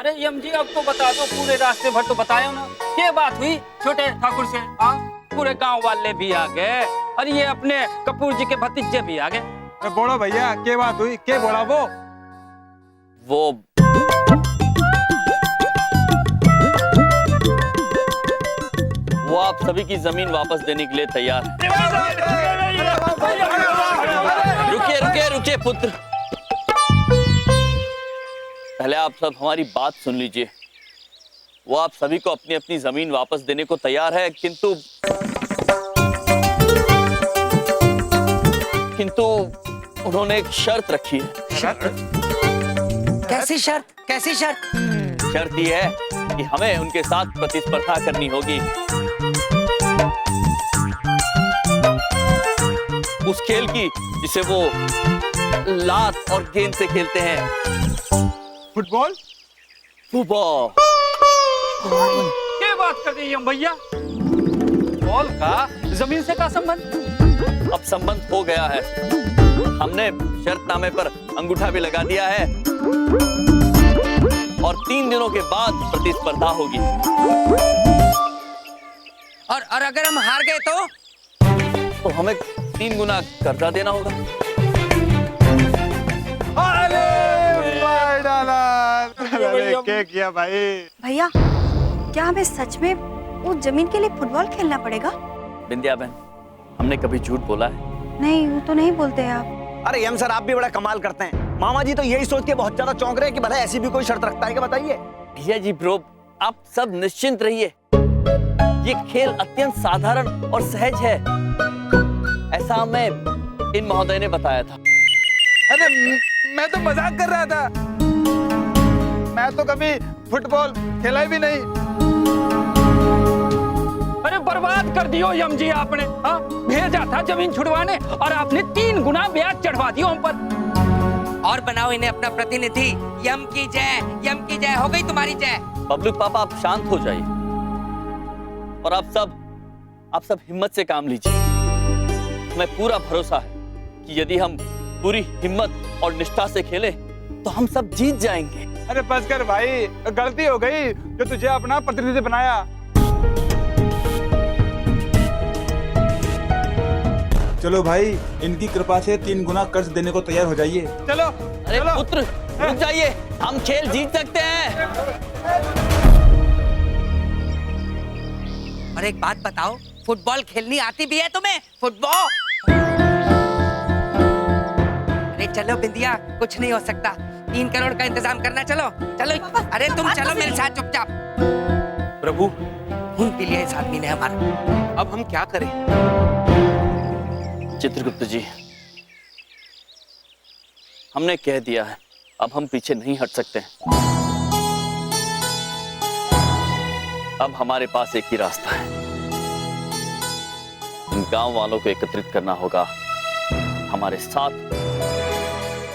अरे यम जी अब तो बता दो, पूरे रास्ते भर तो बताया ना। क्या बात हुई छोटे ठाकुर से? हाँ, पूरे गांव वाले भी आ गए और ये अपने कपूर जी के भतीजे भी आ गए। बोलो भैया, क्या बात हुई? क्या बोला वो आप सभी की जमीन वापस देने के लिए तैयार है। रुकिए रुकिए रुकिए पुत्र, पहले आप सब हमारी बात सुन लीजिए। वो आप सभी को अपनी अपनी जमीन वापस देने को तैयार है, किंतु उन्होंने एक शर्त रखी है। कैसी शर्त? कैसी शर्त? शर्त ये है कि हमें उनके साथ प्रतिस्पर्धा करनी होगी उस खेल की जिसे वो लात और गेंद से खेलते हैं। फुटबॉल? फुटबॉल। क्या बात कर रही है भैया? बॉल का जमीन से क्या संबंध? अब संबंध हो गया है। हमने शर्तनामे पर अंगूठा भी लगा दिया है और 3 दिनों के बाद प्रतिस्पर्धा होगी। और अगर हम हार गए तो हमें 3 गुना कर्जा देना होगा। अरे क्या किया भाई? भैया, क्या हमें सच में उस जमीन के लिए फुटबॉल खेलना पड़ेगा? बिंदिया बहन, हमने कभी झूठ बोला है? नहीं, वो तो नहीं बोलते आप। अरे यम सर, आप भी बड़ा कमाल करते हैं। मामा जी तो यही सोच के बहुत ज्यादा चौंक रहे हैं कि भला ऐसी भी कोई शर्त रखता है क्या, बताइए। भैया जी ब्रो, आप सब निश्चिंत रहिए। ये खेल अत्यंत साधारण और सहज है, ऐसा हमें इन महोदय ने बताया था। अरे मैं तो मजाक कर रहा था। मैं तो कभी फुटबॉल खेला ही भी नहीं। अरे बर्बाद कर दियो यम जी आपने। हाँ, भेजा था जमीन छुड़वाने और आपने 3 गुना ब्याज चढ़वा दिया हम पर। और बनाओ इन्हें अपना प्रतिनिधि। यम की जय, यम की जय। हो गई तुम्हारी जय। बबलू पापा, आप शांत हो जाइए और आप सब हिम्मत से काम लीजिए। हमें पूरा भरोसा है कि यदि हम पूरी हिम्मत और निष्ठा से खेलें तो हम सब जीत जाएंगे। अरे बस कर भाई, गलती हो गई जो तुझे अपना प्रतिनिधि बनाया। चलो भाई, इनकी कृपा से 3 गुना कर्ज देने को तैयार हो जाइए। चलो अरे चलो। पुत्र रुक जाइए, हम खेल जीत सकते हैं। और एक बात बताओ, फुटबॉल खेलनी आती भी है तुम्हें? फुटबॉल? अरे चलो बिंदिया, कुछ नहीं हो सकता। 3 करोड़ का इंतजाम करना। चलो चलो। अरे तुम चलो मेरे साथ चुपचाप। प्रभु, खून पी लिया इस आदमी ने हमारा। अब हम क्या करें? चित्रगुप्त जी, हमने कह दिया है, अब हम पीछे नहीं हट सकते। अब हमारे पास एक ही रास्ता है। इन गांव वालों को एकत्रित करना होगा हमारे साथ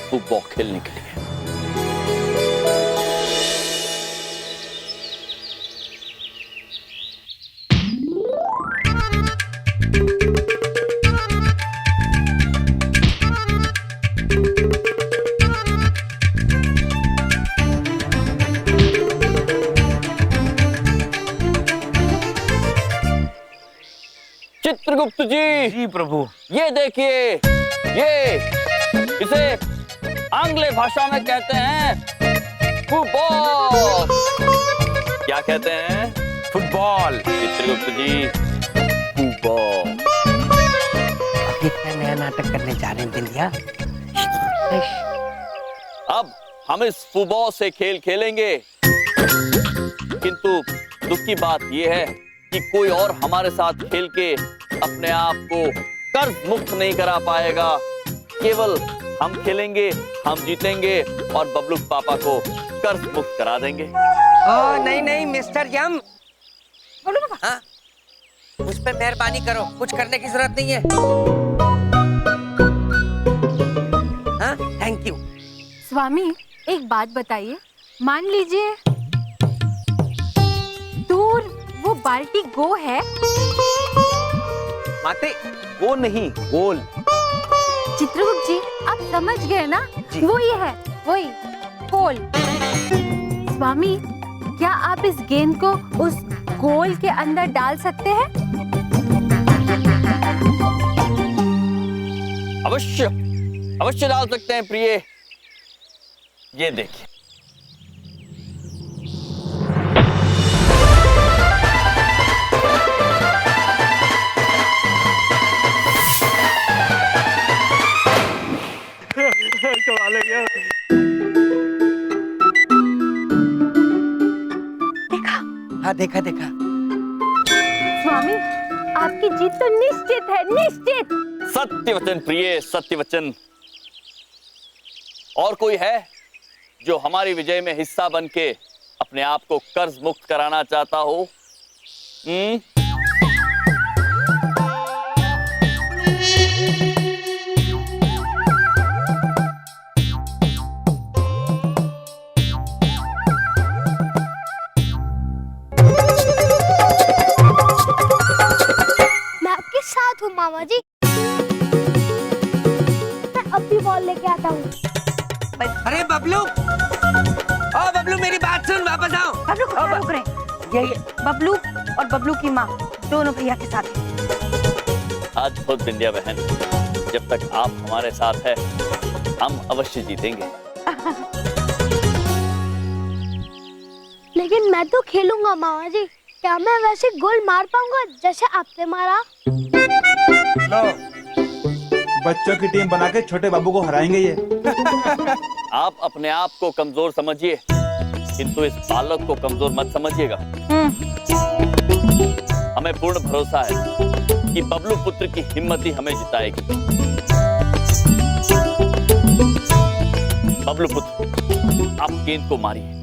फुटबॉल खेलने के लिए। चित्रगुप्त जी। जी प्रभु। ये देखिए, ये इसे आंग्ल भाषा में कहते हैं फुटबॉल। क्या कहते हैं? फुटबॉल। चित्रगुप्त जी, फुटबॉल। कितना नया नाटक करने जा रहे हैं बिंदिया। अब हम इस फुटबॉल से खेल खेलेंगे, किंतु दुख की बात यह है कि कोई और हमारे साथ खेल के अपने आप को कर्ज मुक्त नहीं करा पाएगा। केवल हम खेलेंगे, हम जीतेंगे और बबलू पापा को कर्ज मुक्त करा देंगे। ओ नहीं नहीं मिस्टर यम, बोलो पापा। हाँ, मुझ पे मेहरबानी करो, कुछ करने की जरूरत नहीं है। हाँ, थैंक यू। स्वामी, एक बात बताइए। मान लीजिए दूर वो बाल्टी गो है। माते, वो नहीं, गोल। चित्रगुप्त जी, आप समझ गए ना? वो ये है, वही गोल। स्वामी, क्या आप इस गेंद को उस गोल के अंदर डाल सकते हैं? अवश्य अवश्य डाल सकते हैं प्रिय। ये देखिए। हाँ देखा देखा। स्वामी, आपकी जीत तो निश्चित है, निश्चित। सत्य वचन प्रिय, सत्य वचन। और कोई है जो हमारी विजय में हिस्सा बन के अपने आप को कर्ज मुक्त कराना चाहता हो? मैं आपके साथ हूँ मामा जी। मैं अब भी बॉल लेके आता हूँ। अरे बबलू, ओ बबलू मेरी बात सुन, वापस आओ। बबलू को क्या रोक रहे हैं? ये बबलू और बबलू की माँ दोनों भैया के साथ हैं। आज खुद बिंदिया बहन, जब तक आप हमारे साथ है हम अवश्य जीतेंगे। लेकिन मैं तो खेलूंगा मामा जी। क्या मैं वैसे गोल मार पाऊंगा जैसे आपने मारा? लो, बच्चों की टीम बना के छोटे बाबू को हराएंगे ये। आप अपने आप को कमजोर समझिए, किंतु इस बालक को कमजोर मत समझिएगा। हमें पूर्ण भरोसा है कि बबलू पुत्र की हिम्मत ही हमें जिताएगी। बबलू पुत्र, आप गेंद को मारिए।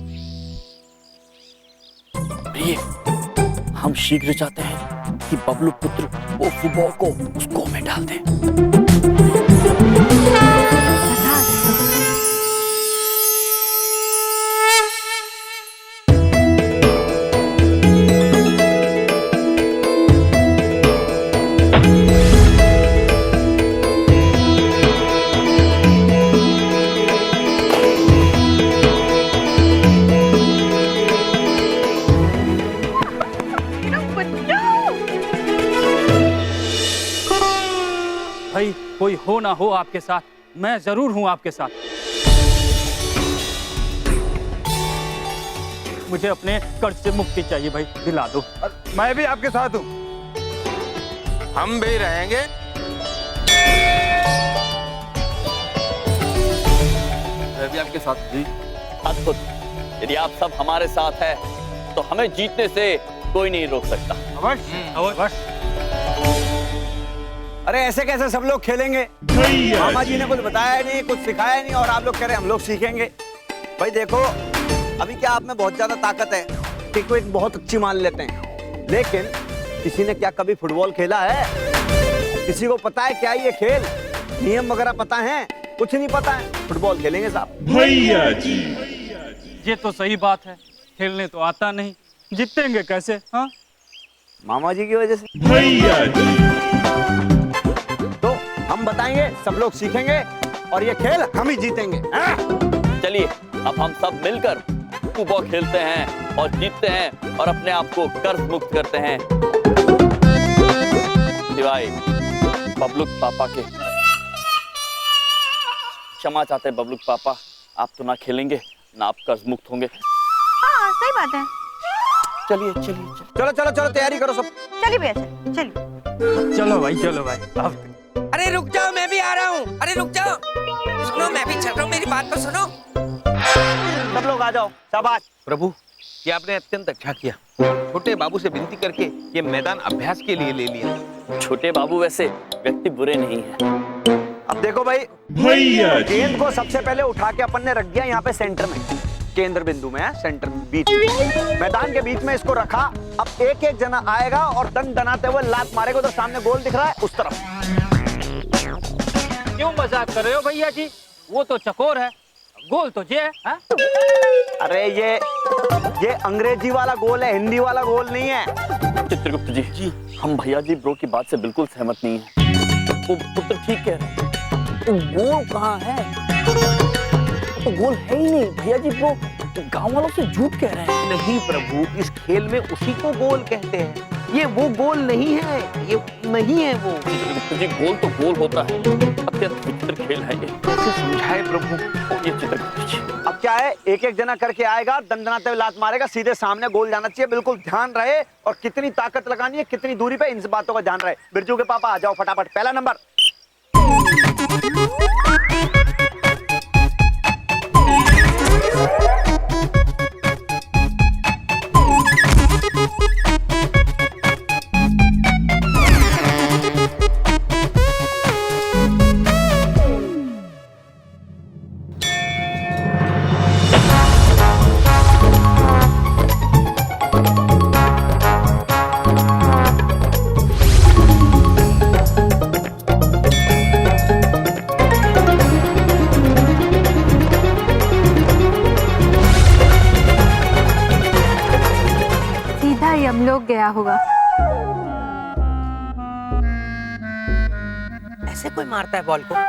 प्रिय, हम शीघ्र चाहते हैं कि बबलू पुत्र वो फुटबॉल को उस गोल में डाल दे। भाई कोई हो ना हो आपके साथ, मैं जरूर हूं आपके साथ। मुझे अपने कर्ज से मुक्ति चाहिए भाई, दिला दो। मैं भी आपके साथ हूँ। हम भी रहेंगे। मैं भी आपके साथ जी। अद्भुत। यदि आप सब हमारे साथ हैं, तो हमें जीतने से कोई नहीं रोक सकता। अवश्य। अरे ऐसे कैसे सब लोग खेलेंगे? मामा जी ने कुछ बताया नहीं, कुछ सिखाया नहीं, और आप लोग कह रहे हैं हम लोग सीखेंगे। भाई देखो, अभी क्या आप में बहुत ज्यादा ताकत है, ठीक को एक बहुत अच्छी मान लेते हैं, लेकिन किसी ने क्या कभी फुटबॉल खेला है? किसी को पता है क्या ये खेल? नियम वगैरह पता है? कुछ नहीं पता है। फुटबॉल खेलेंगे साहब। भैया जी, ये तो सही बात है, खेलने तो आता नहीं, जीतेंगे कैसे? हाँ, मामा जी की वजह से। भैया जी, तो हम बताएंगे, सब लोग सीखेंगे, और ये खेल हम ही जीतेंगे। चलिए अब हम सब मिलकर फुटबॉल खेलते हैं और जीतते हैं और अपने आप को कर्ज मुक्त करते हैं। सिवाय बबलू पापा के। क्षमा चाहते हैं बबलू पापा, आप तो ना खेलेंगे ना आप कर्ज मुक्त होंगे। हाँ सही बात है। चलिए चलिए चलिए। चलो चलो चलो, तैयारी करो सब। चलिए भैया चलिए। चलो भाई अब। अरे रुक जाओ, मैं भी आ रहा हूँ। अरे रुक जाओ, सुनो मैं भी चल रहा हूँ, मेरी बात तो सुनो। सब लोग आ जाओ, शाबाश। प्रभु, ये आपने अत्यंत अच्छा किया। छोटे बाबू से विनती करके ये मैदान अभ्यास के लिए ले लिया। छोटे बाबू वैसे व्यक्ति बुरे नहीं हैं। अब देखो भाई, भैया जी, गेंद को सबसे पहले उठा के अपन ने रख दिया यहाँ पे सेंटर में, केंद्र बिंदु में है, सेंटर बीच में, मैदान के बीच में इसको रखा। अब एक एक जना आएगा और दन दनाते हुए लात मारेगा। उधर सामने गोल दिख रहा है, उस तरफ। क्यों मजाक कर रहे हो भैया जी? वो तो चकोर है, गोल तो ये है। अरे ये अंग्रेजी वाला गोल है, हिंदी वाला गोल नहीं है। चित्रगुप्त जी, हम भैया जी ब्रो की बात से बिल्कुल सहमत नहीं है। वो पुत्र ठीक कह रहे हैं, वो गोल कहाँ है? तो गोल है ही नहीं। भैया जी ब्रो गांव वालों से झूठ कह रहे हैं। नहीं प्रभु, इस खेल में उसी को गोल कहते हैं। ये वो गोल नहीं है, ये नहीं है वो। चित्रगुप्त जी, गोल तो गोल होता है, अत्यंत विचित्र खेल है ये। कैसे समझाए प्रभु? ये चित्रगुप्त जी, अब क्या है, एक एक जना करके आएगा, दंदनाते हुए लात मारेगा, सीधे सामने गोल जाना चाहिए। बिल्कुल ध्यान रहे, और कितनी ताकत लगानी है, कितनी दूरी पे, इन बातों का ध्यान रहे। बिरजू के पापा आ जाओ फटाफट, पहला नंबर। सीधा यमलोक गया होगा। ऐसे कोई मारता है बॉल को?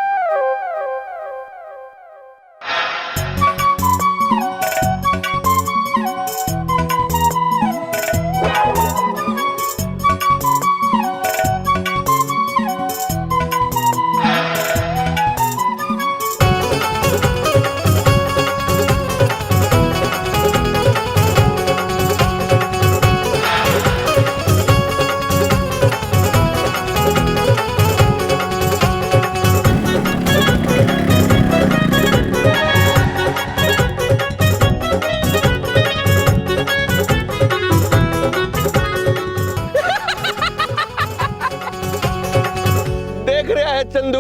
देख रहा है चंदू?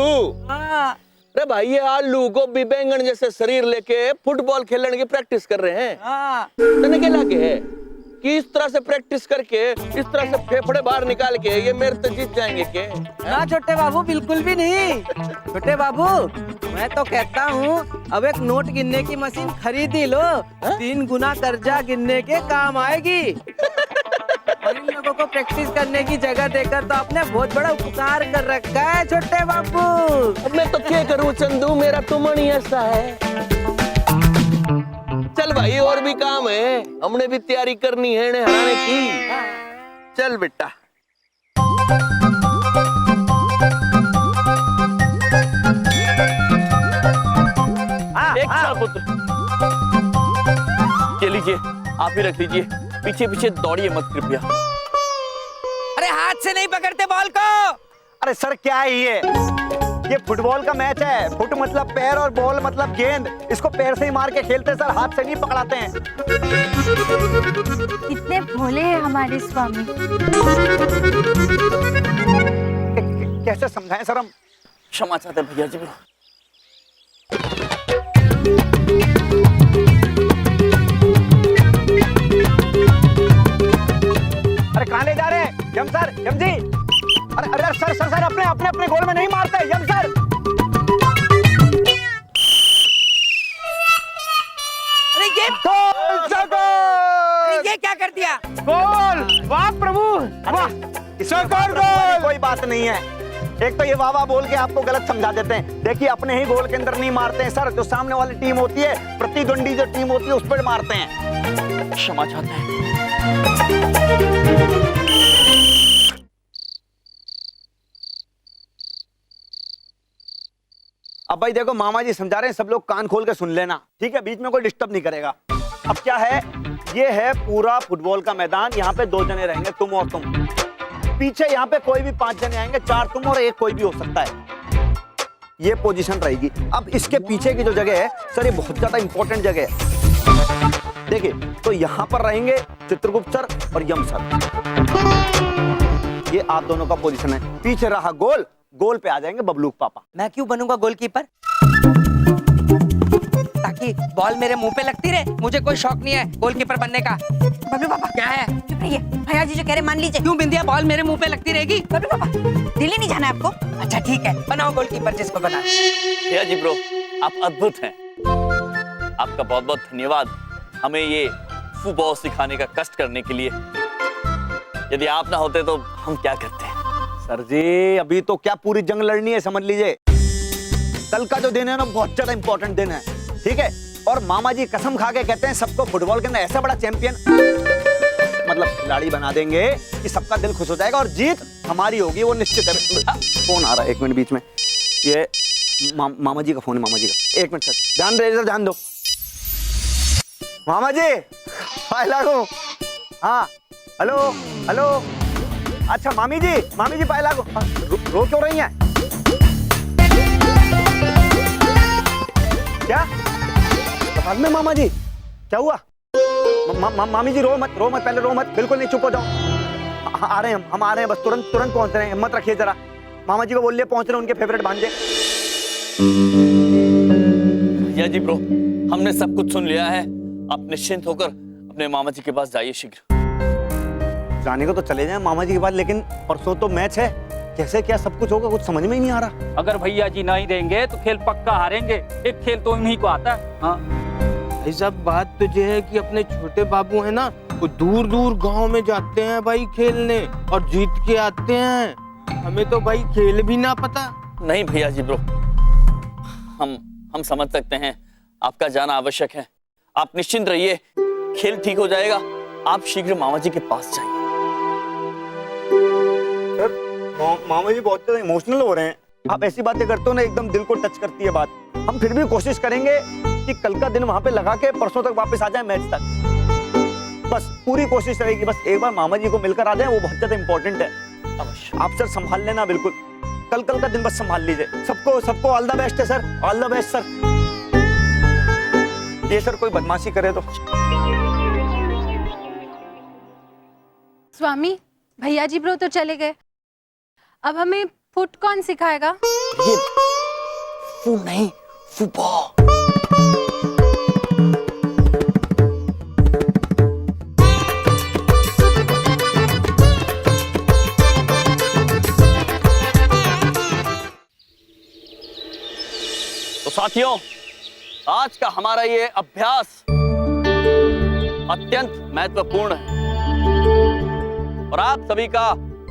अरे भाई, ये आलू गोभी बैंगन जैसे शरीर लेके फुटबॉल खेलने की प्रैक्टिस कर रहे हैं। तने क्या लगे है कि इस तरह से प्रैक्टिस करके, इस तरह से फेफड़े बाहर निकाल के ये मेरे से जीत जाएंगे के? ना छोटे बाबू, बिल्कुल भी नहीं। छोटे बाबू, मैं तो कहता हूँ अब एक नोट गिनने की मशीन खरीद ही लो, 3 गुना कर्जा गिनने के काम आएगी। और इन लोगों को प्रैक्टिस करने की जगह देकर तो आपने बहुत बड़ा उपकार कर रखा है छोटे बाबू। अब मैं तो क्या करूँ चंदू, मेरा तो मन ही ऐसा है। चल भाई, और भी काम है, हमने भी तैयारी करनी है इन्हें हराने की। चल बेटा। एक साल पुत्र, ये लीजिए, आप ही रख लीजिए, पीछे पीछे दौड़िए मत कृपया। अरे हाथ से नहीं पकड़ते बॉल को। अरे सर, क्या है ये फुटबॉल का मैच है। फुट मतलब पैर और बॉल मतलब गेंद। इसको पैर से ही मार के खेलते सर, हाथ से नहीं पकड़ाते हैं। कितने भोले हैं हमारे स्वामी। कैसे समझाएं सर हम? क्षमा चाहते हैं भैया जी। अरे कहाँ ले जा रहे हैं यम सर, यम जी? अरे अरे सर सर सर, अपने अपने अपने गोल में नहीं मारते यम सर। अरे ये गोल, अरे ये क्या कर दिया? गोल! वाह प्रभु, वाह! गोल! कोई बात नहीं है। एक तो ये वाह वाह बोल के आपको गलत समझा देते हैं। देखिए, अपने ही गोल के अंदर नहीं मारते हैं सर, जो सामने वाली टीम होती है, प्रतिद्वंदी जो टीम होती है, उस पर मारते हैं। क्षमा चाहते हैं। अब भाई देखो, मामा जी समझा रहे हैं, सब लोग कान खोल के सुन लेना, ठीक है? बीच में कोई डिस्टर्ब नहीं करेगा। अब क्या है, ये है पूरा फुटबॉल का मैदान। यहाँ पे 2 जने रहेंगे, तुम और तुम। पीछे यहाँ पे कोई भी 5 जने आएंगे, 4 तुम और 1 कोई भी हो सकता है। ये पोजीशन रहेगी। अब इसके पीछे की जो जगह है सर, ये बहुत ज्यादा इंपॉर्टेंट जगह है। देखिए, तो यहाँ पर रहेंगे चित्रगुप्त सर और यम सर। ये आप दोनों का पोजीशन है। पीछे रहा गोल, गोल पे आ जाएंगे बबलू पापा। मैं क्यों बनूंगा गोलकीपर? ताकि बॉल मेरे मुंह पे लगती रहे। मुझे कोई शौक नहीं है गोलकीपर बनने का। बबलू पापा, क्या है? चुप रहिए, भैया जी जो कह रहे मान लीजिए। क्यों बिंदिया, बॉल मेरे मुंह पे लगती रहेगी? बबलू पापा, दिल्ली नहीं जाना है आपको? अच्छा ठीक है, बनाओ गोलकीपर जिसको बना। भैया जी ब्रो, आप अद्भुत हैं। आपका बहुत बहुत धन्यवाद हमें ये फुटबॉल सिखाने का कष्ट करने के लिए। यदि आप ना होते तो हम क्या करते हैं? सर जी, अभी तो क्या पूरी जंग लड़नी है, समझ लीजिए। कल का जो दिन है ना, बहुत ज्यादा इंपॉर्टेंट दिन है, ठीक है? और मामा जी कसम खा के कहते हैं सबको फुटबॉल के अंदर ऐसा बड़ा चैंपियन मतलब खिलाड़ी बना देंगे कि सबका दिल खुश हो जाएगा और जीत हमारी होगी, वो निश्चित है। फोन आ रहा है, 1 मिनट बीच में। ये मामा जी का फोन है, मामा जी का। 1 मिनट सर, ध्यान दे, ध्यान दो। मामा जी लागू। हाँ हेलो हेलो। अच्छा मामी जी पाए लागू। रो क्यों रही हैं? क्या अस्पताल में? मामा जी क्या हुआ? मामी जी रो मत पहले रो मत, बिल्कुल नहीं, चुप हो जाओ। आ रहे हैं हम आ रहे हैं, बस तुरंत पहुंच रहे हैं, हिम्मत रखिए जरा। मामा जी को बोलिए पहुंच रहे हैं, उनके फेवरेट भांजे। या जी ब्रो, हमने सब कुछ सुन लिया है। आप निश्चिंत होकर अपने मामा जी के पास जाइए शीघ्र। जाने को तो चले जाएं मामा जी के पास, लेकिन परसों तो मैच है, कैसे क्या सब कुछ होगा, कुछ समझ में ही नहीं आ रहा। अगर भैया जी नहीं देंगे तो खेल पक्का हारेंगे। एक खेल तो उन्हीं को आता है। हाँ भाई साहब, बात तो ये है कि अपने छोटे बाबू है ना, वो दूर दूर गांव में जाते हैं भाई खेलने और जीत के आते हैं। हमें तो भाई खेल भी ना पता। नहीं भैया जी ब्रो, हम समझ सकते हैं आपका जाना आवश्यक है। आप निश्चिंत रहिए, खेल ठीक हो जाएगा। आप शीघ्र मामा जी के पास जाइए। मामा जी बहुत ज्यादा इमोशनल हो रहे हैं। आप ऐसी बातें करते हो ना, एकदम दिल को टच करती है बात। हम फिर भी कोशिश करेंगे कि कल का दिन वहां पे लगा के परसों तक वापस आ जाए मैच तक। बस पूरी कोशिश रहेगी, बस एक बार मामा जी को मिलकर आ जाए, वो बहुत ज्यादा इंपॉर्टेंट है। अवश्य आप सर संभाल लेना, बिल्कुल कल का दिन बस संभाल लीजिए। सबको ऑल द बेस्ट है sir, all the best sir. ये सर कोई बदमाशी करे तो। स्वामी, भैया जी ब्रो तो चले गए, अब हमें फुट कौन सिखाएगा? ये फू नहीं, फुटबॉल। तो साथियों, आज का हमारा ये अभ्यास अत्यंत महत्वपूर्ण है और आप सभी का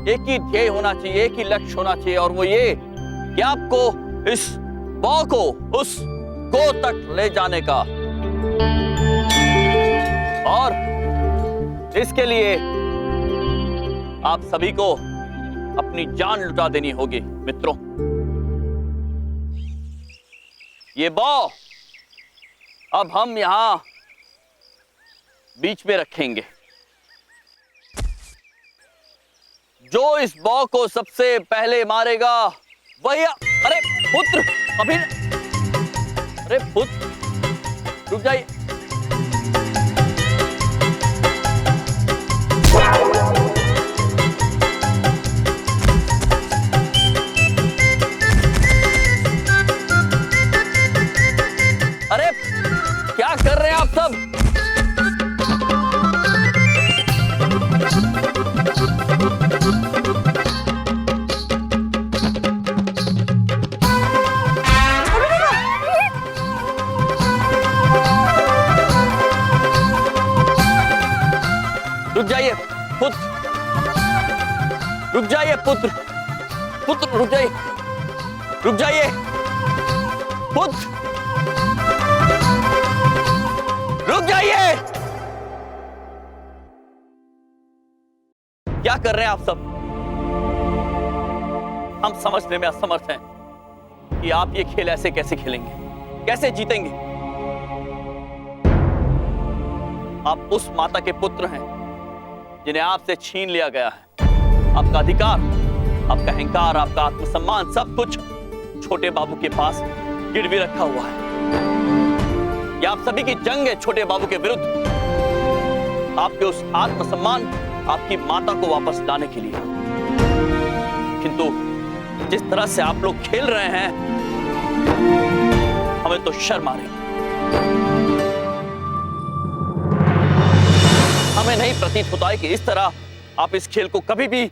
एक ही ध्येय होना चाहिए, एक ही लक्ष्य होना चाहिए, और वो ये कि आपको इस बॉल को उस गोल तक ले जाने का। और इसके लिए आप सभी को अपनी जान लुटा देनी होगी मित्रों। ये बॉल अब हम यहां बीच में रखेंगे। जो इस बॉल को सबसे पहले मारेगा वही। अरे पुत्र, अभी अरे पुत्र रुक जाइए। अरे क्या कर रहे हैं आप सब? रुक जाइए पुत्र, रुक जाइए पुत्र, पुत्र रुक जाइए, रुक जाइए पुत्र, रुक जाइए। क्या कर रहे हैं आप सब? हम समझने में असमर्थ हैं कि आप ये खेल ऐसे कैसे खेलेंगे, कैसे जीतेंगे। आप उस माता के पुत्र हैं जिन्हें आपसे छीन लिया गया है। आपका अधिकार, आपका अहंकार, आपका आत्मसम्मान, सब कुछ छोटे बाबू के पास गिरवी रखा हुआ है। यह आप सभी की जंग है छोटे बाबू के विरुद्ध, आपके उस आत्मसम्मान, आपकी माता को वापस लाने के लिए। किंतु जिस तरह से आप लोग खेल रहे हैं, हमें तो शर्म आ रही है। हमें नहीं प्रतीत होता है कि इस तरह आप इस खेल को कभी भी